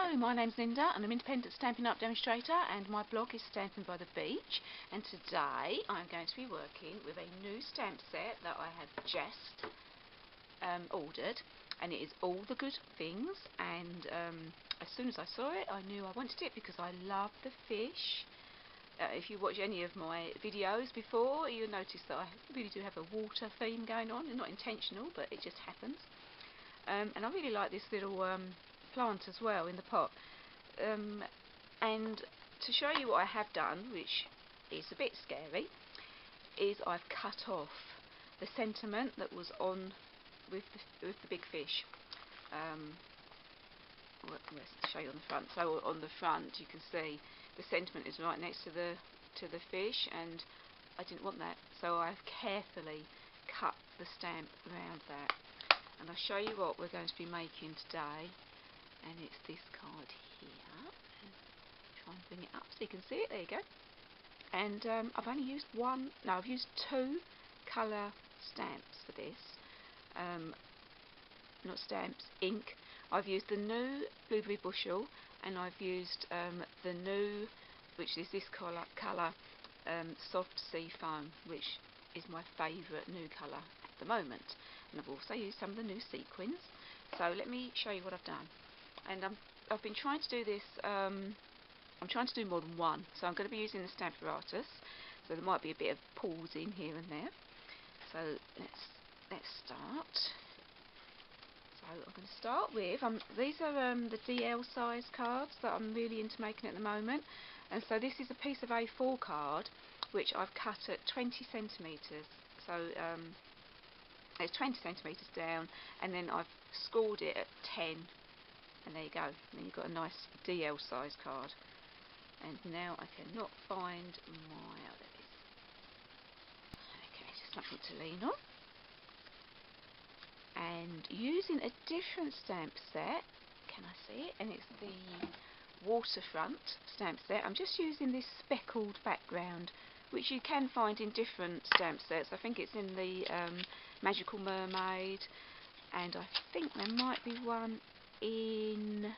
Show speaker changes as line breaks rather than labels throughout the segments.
Hello, my name's Linda and I'm an independent Stampin' Up demonstrator, and my blog is Stampin' by the Beach, and today I'm going to be working with a new stamp set that I have just ordered, and it is All the Good Things, and as soon as I saw it I knew I wanted it because I love the fish. If you watch any of my videos before, you'll notice that I really do have a water theme going on, and not intentional, but it just happens. And I really like this little plant as well in the pot, and to show you what I have done, which is a bit scary, is I've cut off the sentiment that was on with the big fish. Let's show you on the front. So on the front you can see the sentiment is right next to the fish, and I didn't want that, so I've carefully cut the stamp around that. And I'll show you what we're going to be making today, and it's this card here. Try and bring it up so you can see it. There you go. And I've only used I've used two colour stamps for this. Not stamps, ink. I've used the new Blueberry Bushel, and I've used the new, which is this colour, Soft Sea Foam, which is my favourite new colour at the moment. And I've also used some of the new sequins. So let me show you what I've done. And I've been trying to do this, I'm trying to do more than one, so I'm going to be using the stamp apparatus, so there might be a bit of pausing here and there. So let's start. So I'm going to start with, these are the DL size cards that I'm really into making at the moment, and so this is a piece of A4 card which I've cut at 20 centimetres. So it's 20 centimetres down, and then I've scored it at 10, and there you go. And then you've got a nice DL size card. And now I cannot find my others. Okay, just something to lean on. And using a different stamp set, can I see it? And it's the Waterfront stamp set. I'm just using this speckled background, which you can find in different stamp sets. I think it's in the Magical Mermaid, and I think there might be one in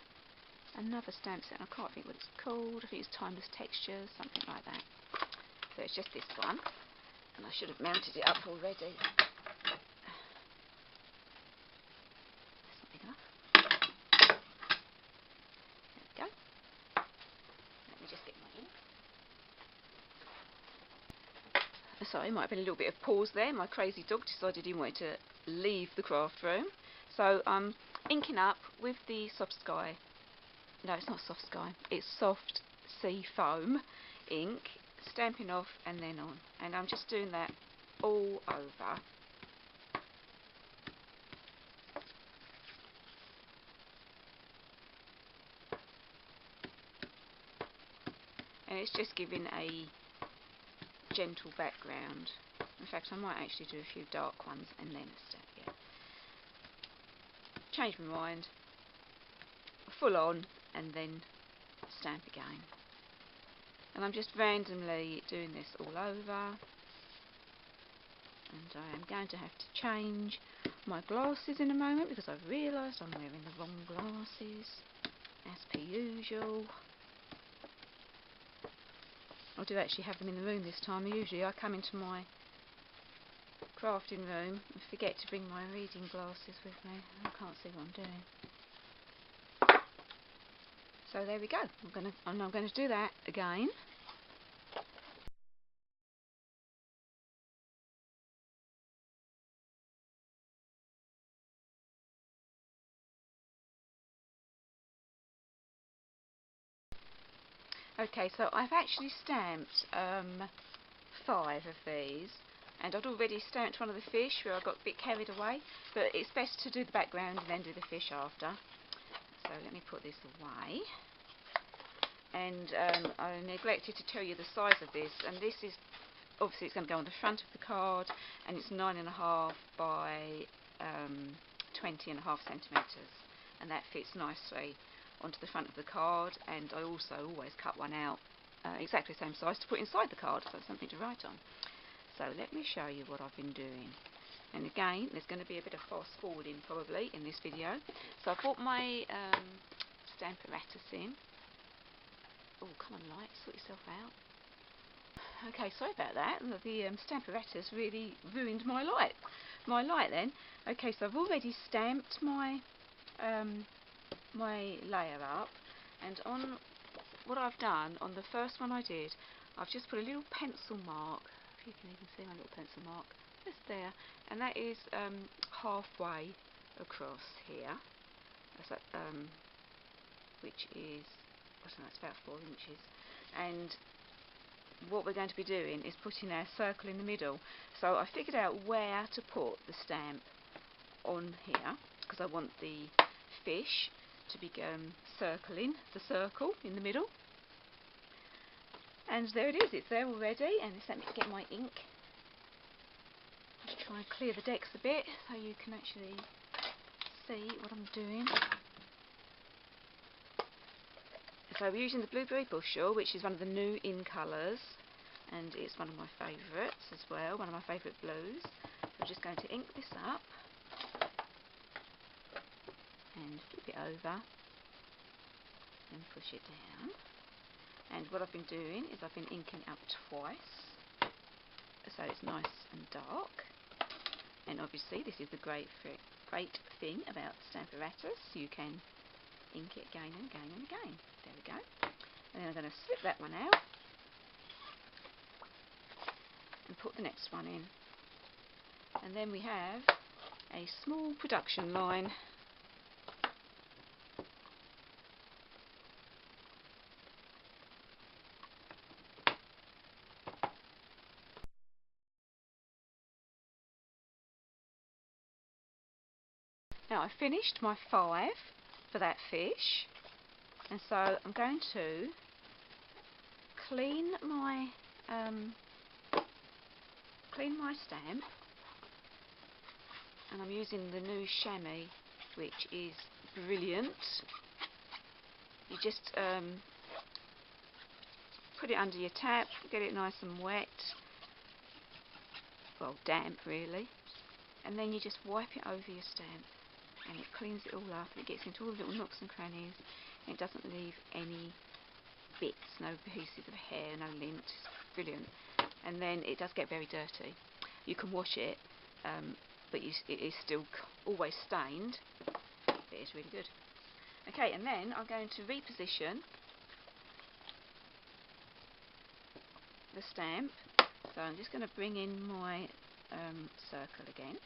another stamp set, and I can't think what it's called. I think it's Timeless Textures, something like that. So it's just this one, and I should have mounted it up already. That's not big enough. There we go. Let me just get my ink. Sorry, might have been a little bit of pause there. My crazy dog decided he wanted to leave the craft room. So I'm inking up with the Soft Sky. No, it's not Soft Sky. It's Soft Sea Foam ink, stamping off and then on. And I'm just doing that all over. And it's just giving a gentle background. In fact, I might actually do a few dark ones and then a stamp. Yeah. Change my mind, full on, and then stamp again. And I'm just randomly doing this all over. And I am going to have to change my glasses in a moment because I've realised I'm wearing the wrong glasses, as per usual. I do actually have them in the room this time. Usually I come into my crafting room and forget to bring my reading glasses with me. I can't see what I'm doing. So there we go. I'm going to do that again. Okay, so I've actually stamped 5 of these, and I'd already stamped one of the fish where I got a bit carried away, but it's best to do the background and then do the fish after. So let me put this away. And I neglected to tell you the size of this, and this is, obviously it's going to go on the front of the card, and it's 9.5 by 20.5 centimetres, and that fits nicely onto the front of the card. And I also always cut one out exactly the same size to put inside the card, so that's something to write on. So let me show you what I've been doing. And again, there's going to be a bit of fast forwarding probably in this video. So I bought my stamp apparatus in. Oh, come on, light, sort yourself out. Okay, sorry about that. The stamp apparatus really ruined my light. Then. Okay, so I've already stamped my my layer up, and on what I've done on the first one I did, I've just put a little pencil mark. If you can even see my little pencil mark, just there, and that is halfway across here. That's like, which is, I don't know, it's about 4 inches, and what we're going to be doing is putting our circle in the middle. So I figured out where to put the stamp on here, because I want the fish to be circling the circle in the middle. And there it is, it's there already. And just let me get my ink. Just try and clear the decks a bit so you can actually see what I'm doing. So we're using the Blueberry Bushel, which is one of the new in colours, and it's one of my favourites as well, one of my favourite blues. So I'm just going to ink this up and flip it over and push it down. And what I've been doing is I've been inking up twice, so it's nice and dark. And obviously this is the great thing about the stamp apparatus, you can ink it again and again and again. There we go. And then I'm going to slip that one out and put the next one in. And then we have a small production line. Now I've finished my 5 for that fish, and so I'm going to clean my stamp, and I'm using the new chamois, which is brilliant. You just put it under your tap, get it nice and wet, well, damp really, and then you just wipe it over your stamp, and it cleans it all up, and it gets into all the little nooks and crannies, and it doesn't leave any bits, no pieces of hair, no lint. It's brilliant. And then it does get very dirty. You can wash it, but it is still always stained, but it's really good. Okay, and then I'm going to reposition the stamp. So I'm just going to bring in my circle again.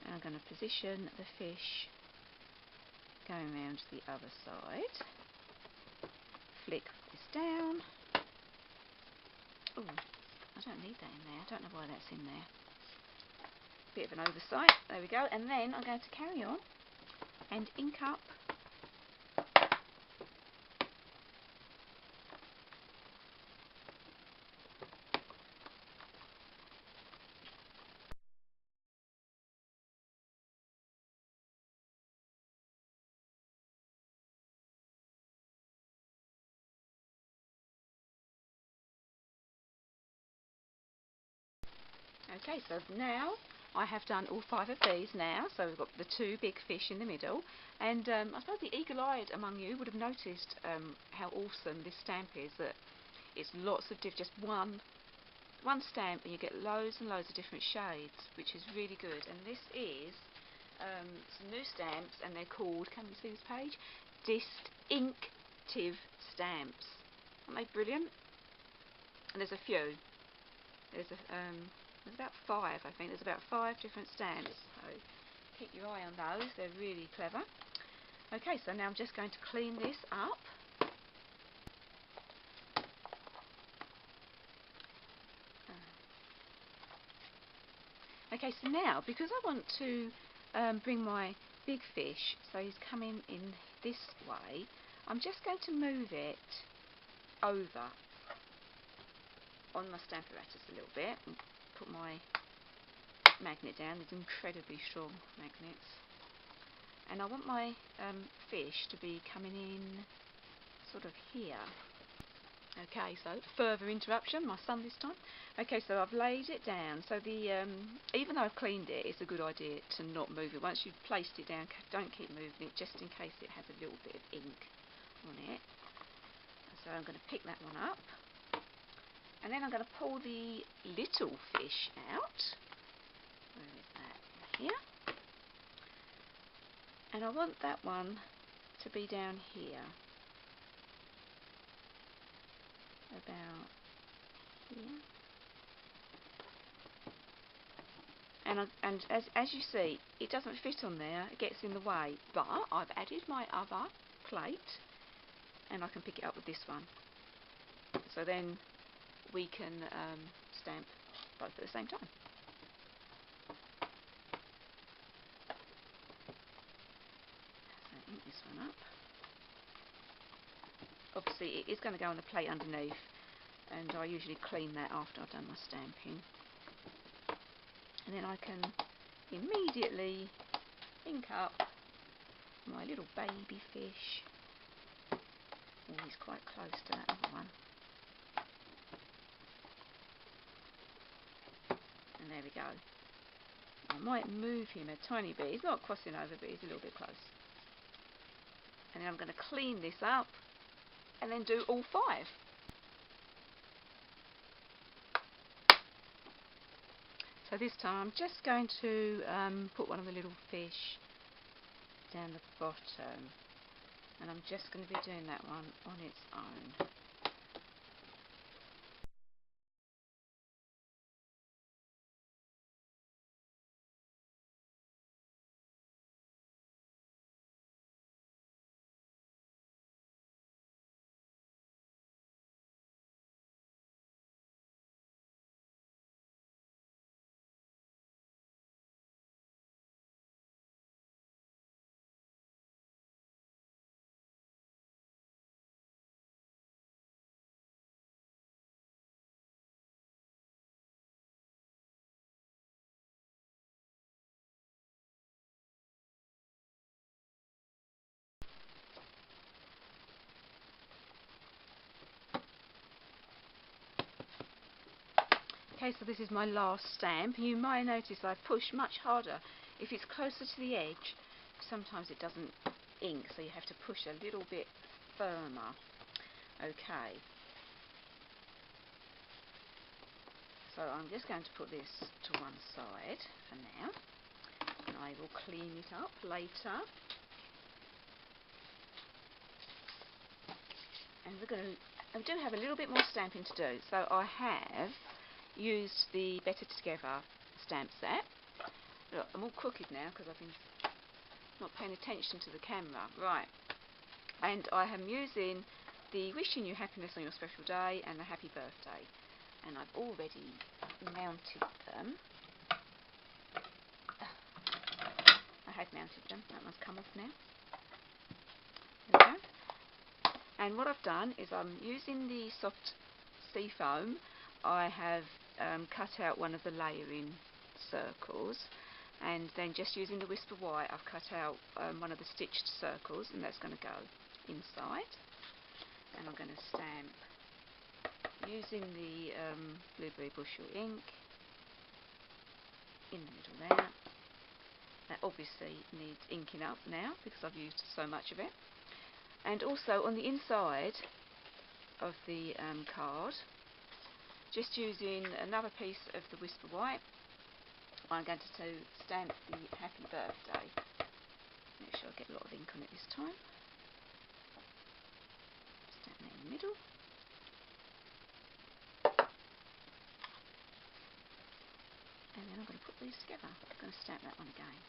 And I'm going to position the fish going around to the other side. Flick this down. Oh, I don't need that in there. I don't know why that's in there. Bit of an oversight. There we go. And then I'm going to carry on and ink up Okay, so now I have done all 5 of these now, so we've got the 2 big fish in the middle, and I suppose the eagle-eyed among you would have noticed how awesome this stamp is, that it's lots of just one stamp, and you get loads and loads of different shades, which is really good. And this is some new stamps, and they're called, can you see this page? Distinctive stamps. Aren't they brilliant? And there's a few. There's about 5, I think. There's about 5 different stamps, so keep your eye on those. They're really clever. Okay, so now I'm just going to clean this up. Okay, so now, because I want to bring my big fish, so he's coming in this way, I'm just going to move it over on my stamp apparatus a little bit and put my magnet down. These incredibly strong magnets, and I want my fish to be coming in sort of here, Okay, so further interruption, my son this time. Okay, so I've laid it down. So the even though I've cleaned it, it's a good idea to not move it. Once you've placed it down, don't keep moving it, just in case it has a little bit of ink on it. So I'm going to pick that one up, and then I'm going to pull the little fish out. Where is that? Here. And I want that one to be down here. About here. And as you see, it doesn't fit on there, it gets in the way, but I've added my other plate and I can pick it up with this one. So then we can stamp both at the same time. So ink this one up. Obviously it is going to go on the plate underneath, and I usually clean that after I've done my stamping. And then I can immediately ink up my little baby fish. Oh, he's quite close to that other one. And there we go. I might move him a tiny bit. He's not crossing over, but he's a little bit close. And then I'm going to clean this up and then do all 5. So this time I'm just going to put one of the little fish down the bottom, and I'm just going to be doing that one on its own. Okay, so this is my last stamp. You might notice I push much harder. If it's closer to the edge, sometimes it doesn't ink, so you have to push a little bit firmer. Okay. So I'm just going to put this to one side for now, and I will clean it up later. And I do have a little bit more stamping to do. So I have used the Better Together stamp set. Look, I'm all crooked now because I've been not paying attention to the camera. Right. And I am using the Wishing You Happiness on Your Special Day and the Happy Birthday. And I've already mounted them. I had mounted them. That one's come off now. There we go. And what I've done is I'm using the soft sea foam. I have cut out one of the layering circles, and then just using the Whisper White I've cut out one of the stitched circles, and that's going to go inside. And I'm going to stamp using the Blueberry Bushel ink in the middle there. That obviously needs inking up now because I've used so much of it. And also on the inside of the card, just using another piece of the Whisper White, I'm going to stamp the Happy Birthday. Make sure I get a lot of ink on it this time. Stamp that in the middle. And then I'm going to put these together. I'm going to stamp that one again.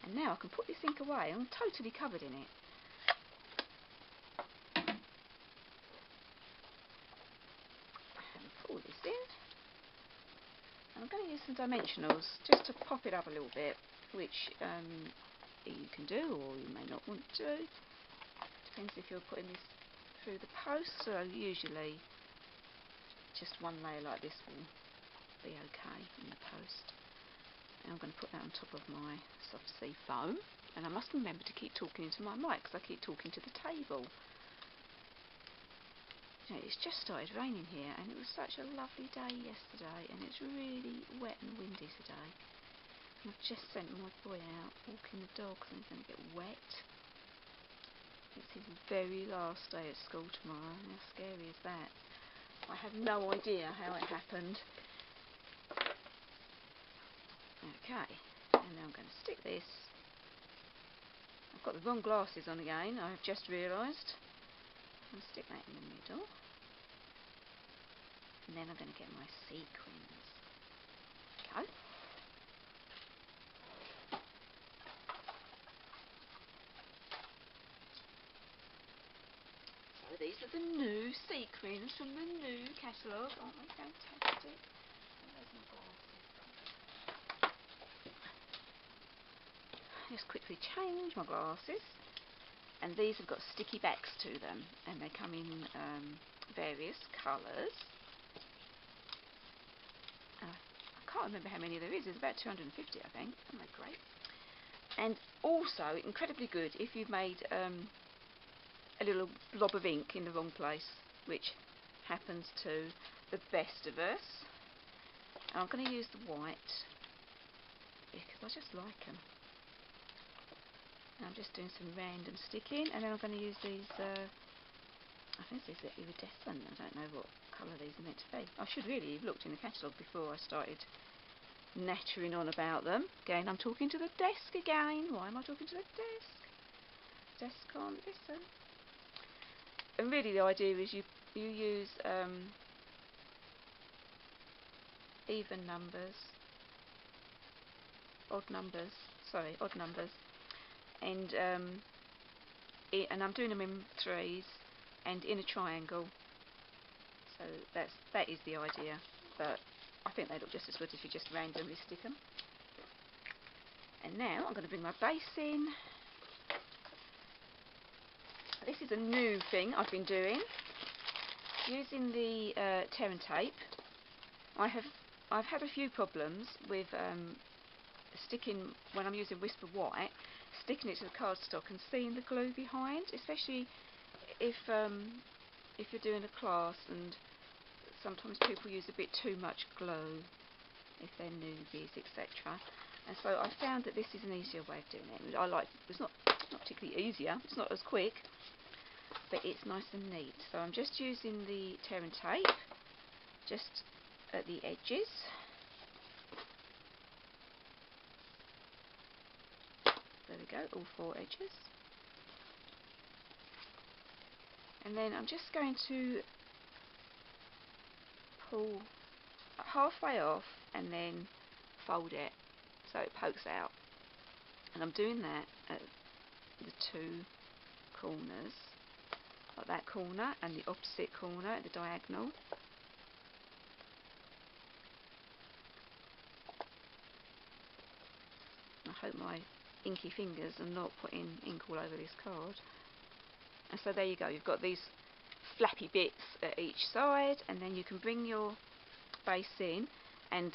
And now I can put this ink away. I'm totally covered in it. And pull this in. And I'm going to use some dimensionals just to pop it up a little bit, which you can do or you may not want to. Depends if you're putting this through the post. So usually just one layer like this will be okay in the post. I'm going to put that on top of my soft sea foam, and I must remember to keep talking into my mic because I keep talking to the table. You know, it's just started raining here, and it was such a lovely day yesterday, and it's really wet and windy today. And I've just sent my boy out walking the dog, so he's going to get wet. It's his very last day at school tomorrow. How scary is that? I have no idea how it happened. Okay, and now I'm going to stick this. I've got the wrong glasses on again, I've just realised. I'm going to stick that in the middle, and then I'm going to get my sequins. Okay. So these are the new sequins from the new catalogue. Aren't they fantastic? Where's my glasses? Just quickly change my glasses. And these have got sticky backs to them, and they come in various colours. I can't remember how many there is. There's about 250, I think. Isn't that great? And also incredibly good if you've made a little blob of ink in the wrong place, which happens to the best of us. And I'm going to use the white because I just like them. I'm just doing some random sticking, and then I'm going to use these, I think these are iridescent. I don't know what colour these are meant to be. I should really have looked in the catalogue before I started nattering on about them. Again, I'm talking to the desk again. Why am I talking to the desk? Desk can't listen. And really the idea is you use even numbers, odd numbers, and I'm doing them in threes and in a triangle, so that is the idea, but I think they look just as good if you just randomly stick them. And now I'm going to bring my base in. This is a new thing I've been doing, using the tear and tape. I've had a few problems with sticking, when I'm using Whisper White, sticking it to the cardstock and seeing the glue behind, especially if you're doing a class, and sometimes people use a bit too much glue if they're newbies, etc. And so I found that this is an easier way of doing it. It's not particularly easier, it's not as quick, but it's nice and neat. So I'm just using the tear and tape just at the edges. There we go, all four edges. And then I'm just going to pull halfway off and then fold it so it pokes out. And I'm doing that at the two corners, like that corner and the opposite corner at the diagonal. I hope my inky fingers are not putting ink all over this card. And so there you go, you've got these flappy bits at each side, and then you can bring your base in and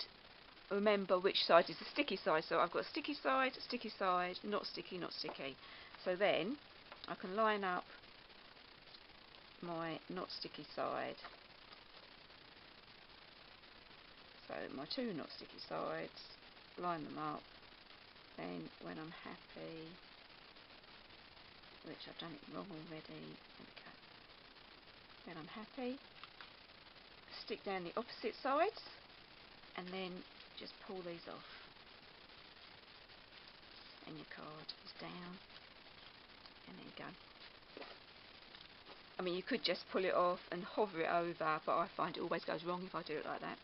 remember which side is the sticky side. So I've got sticky side, not sticky, not sticky. So then I can line up my not sticky side. So my two not sticky sides, line them up. Then when I'm happy, which I've done it wrong already, there we go. When I'm happy, stick down the opposite sides and then just pull these off, and your card is down, and then go. I mean, you could just pull it off and hover it over, but I find it always goes wrong if I do it like that.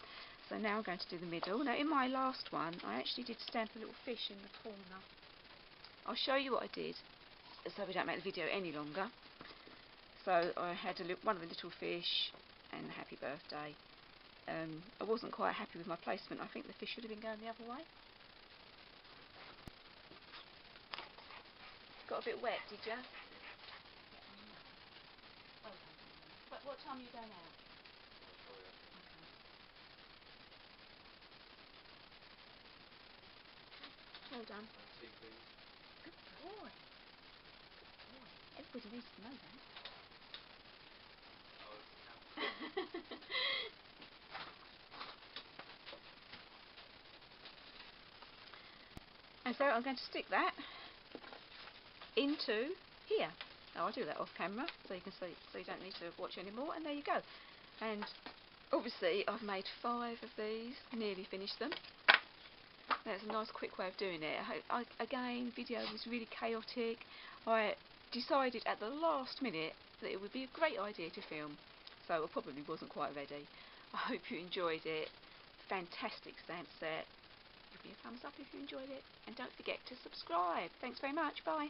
So now I'm going to do the middle. Now in my last one I actually did stamp a little fish in the corner. I'll show you what I did so we don't make the video any longer. So I had one of the little fish and a happy birthday. I wasn't quite happy with my placement. I think the fish should have been going the other way. Got a bit wet, did you? What time are you going out? Well done. Good boy. Good boy. Everybody needs to know that. And so I'm going to stick that into here. Now I'll do that off camera so you can see, so you don't need to watch anymore, and there you go. And obviously I've made 5 of these, nearly finished them. That's a nice quick way of doing it. Again, video was really chaotic. I decided at the last minute that it would be a great idea to film, so I probably wasn't quite ready. I hope you enjoyed it. Fantastic stamp set. Give me a thumbs up if you enjoyed it, and don't forget to subscribe. Thanks very much. Bye.